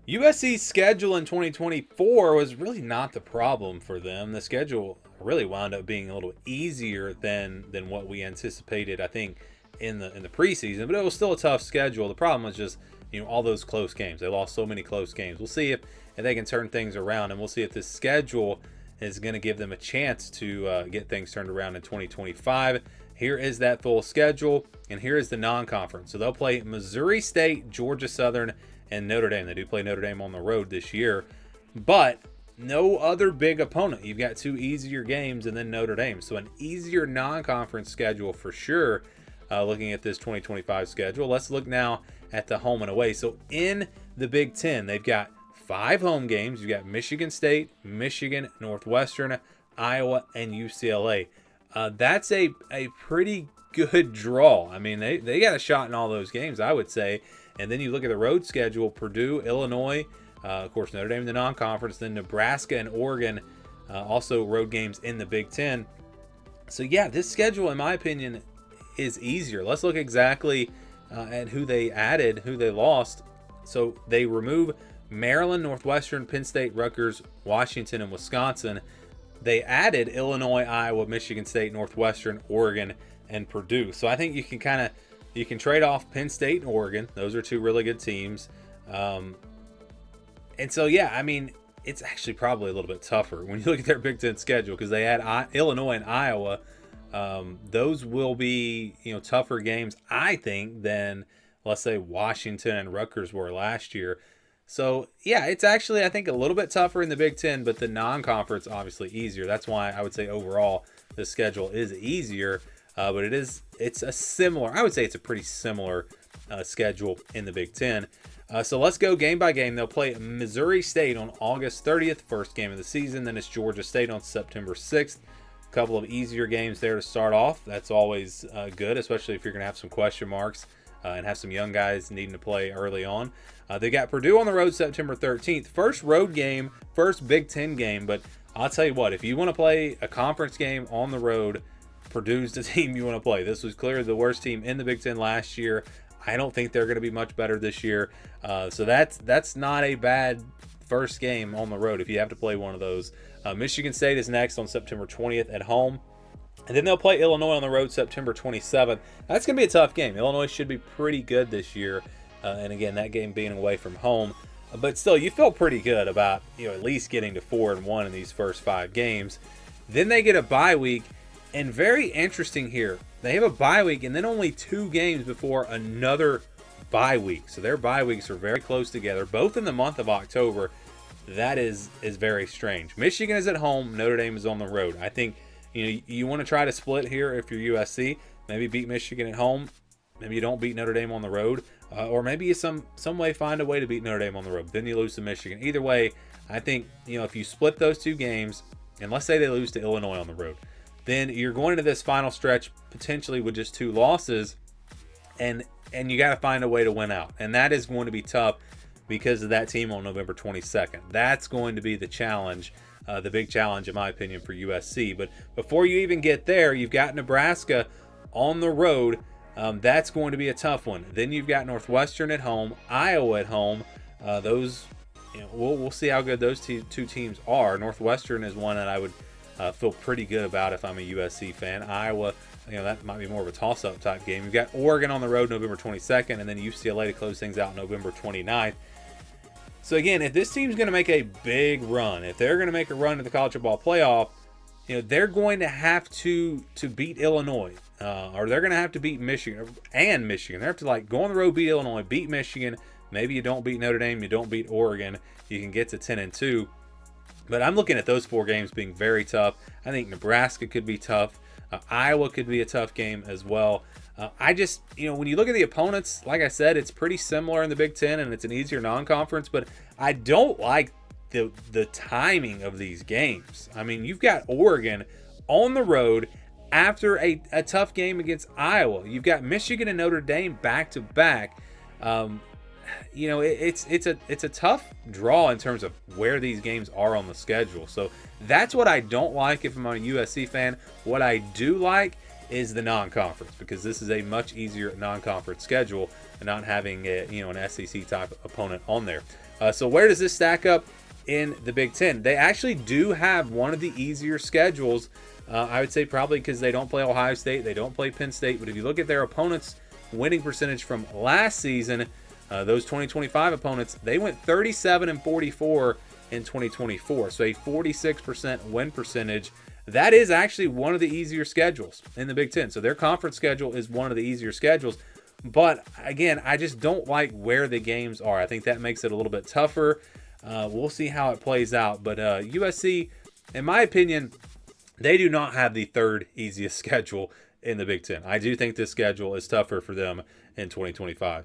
USC's schedule in 2024 was really not the problem for them. The schedule really wound up being a little easier than what we anticipated, I think, in the preseason, but it was still a tough schedule. The problem was just, all those close games. They lost so many close games. We'll see if they can turn things around, and we'll see if this schedule is going to give them a chance to get things turned around in 2025. Here is that full schedule, and here is the non-conference. So they'll play Missouri State, Georgia Southern, and Notre Dame. They do play Notre Dame on the road this year, but no other big opponent. You've got two easier games and then Notre Dame. So an easier non-conference schedule for sure, looking at this 2025 schedule. Let's look now at the home and away. So in the Big Ten, they've got 5 home games. You've got Michigan State, Michigan, Northwestern, Iowa, and UCLA. That's a pretty good draw. I mean, they got a shot in all those games, I would say. And then you look at the road schedule: Purdue, Illinois, of course, Notre Dame in the non-conference, then Nebraska and Oregon, also road games in the Big Ten. So yeah, this schedule, in my opinion, is easier. Let's look exactly at who they added, who they lost. So they remove Maryland, Northwestern, Penn State, Rutgers, Washington, and Wisconsin. They added Illinois, Iowa, Michigan State, Northwestern, Oregon, and Purdue. So I think you can trade off Penn State and Oregon. Those are two really good teams. And so, yeah, I mean, it's actually probably a little bit tougher when you look at their Big Ten schedule, because they had Illinois and Iowa. Those will be, tougher games, I think, than, let's say, Washington and Rutgers were last year. So, yeah, it's actually, I think, a little bit tougher in the Big Ten, but the non-conference obviously easier. That's why I would say overall the schedule is easier. But it's a similar, I would say it's a pretty similar schedule in the Big Ten. So let's go game by game. They'll play Missouri State on August 30th, first game of the season. Then it's Georgia State on September 6th. A couple of easier games there to start off. That's always good, especially if you're going to have some question marks and have some young guys needing to play early on. They got Purdue on the road September 13th. First road game, first Big Ten game. But I'll tell you what, if you want to play a conference game on the road, Purdue's the team you want to play. This was clearly the worst team in the Big Ten last year. I don't think they're going to be much better this year. So that's not a bad first game on the road if you have to play one of those. Michigan State is next on September 20th at home. And then they'll play Illinois on the road September 27th. That's going to be a tough game. Illinois should be pretty good this year. And again, that game being away from home. But still, you feel pretty good about at least getting to 4-1 in these first 5 games. Then they get a bye week. And very interesting here, they have a bye week and then only 2 games before another bye week. So their bye weeks are very close together, both in the month of October. That is very strange. Michigan is at home, Notre Dame is on the road. I think you want to try to split here if you're USC. Maybe beat Michigan at home. Maybe you don't beat Notre Dame on the road. Or maybe you some way find a way to beat Notre Dame on the road. Then you lose to Michigan. Either way, I think if you split those 2 games, and let's say they lose to Illinois on the road, then you're going into this final stretch potentially with just 2 losses, and you got to find a way to win out. And that is going to be tough because of that team on November 22nd. That's going to be the challenge, the big challenge, in my opinion, for USC. But before you even get there, you've got Nebraska on the road. That's going to be a tough one. Then you've got Northwestern at home, Iowa at home. Those, we'll see how good those 2 teams are. Northwestern is one that I would feel pretty good about if I'm a USC fan. Iowa, that might be more of a toss-up type game. You've got Oregon on the road November 22nd, and then UCLA to close things out November 29th. So again, if this team's going to make a big run, if they're going to make a run to the college football playoff, they're going to have to beat Illinois, or they're going to have to beat Michigan. They have to go on the road, beat Illinois, beat Michigan. Maybe you don't beat Notre Dame, you don't beat Oregon. You can get to 10-2. But I'm looking at those 4 games being very tough. I think Nebraska could be tough. Iowa could be a tough game as well. I just, when you look at the opponents, like I said, it's pretty similar in the Big Ten, and it's an easier non-conference. But I don't like the timing of these games. I mean, you've got Oregon on the road after a tough game against Iowa. You've got Michigan and Notre Dame back-to-back. It's a tough draw in terms of where these games are on the schedule. So that's what I don't like if I'm a USC fan. What I do like is the non-conference, because this is a much easier non-conference schedule and not having an SEC type opponent on there. So where does this stack up in the Big Ten? They actually do have one of the easier schedules. I would say probably because they don't play Ohio State, they don't play Penn State. But if you look at their opponents' winning percentage from last season, those 2025 opponents, they went 37-44 in 2024. So a 46% win percentage. That is actually one of the easier schedules in the Big Ten. So their conference schedule is one of the easier schedules. But again, I just don't like where the games are. I think that makes it a little bit tougher. We'll see how it plays out. But USC, in my opinion, they do not have the third easiest schedule in the Big Ten. I do think this schedule is tougher for them in 2025.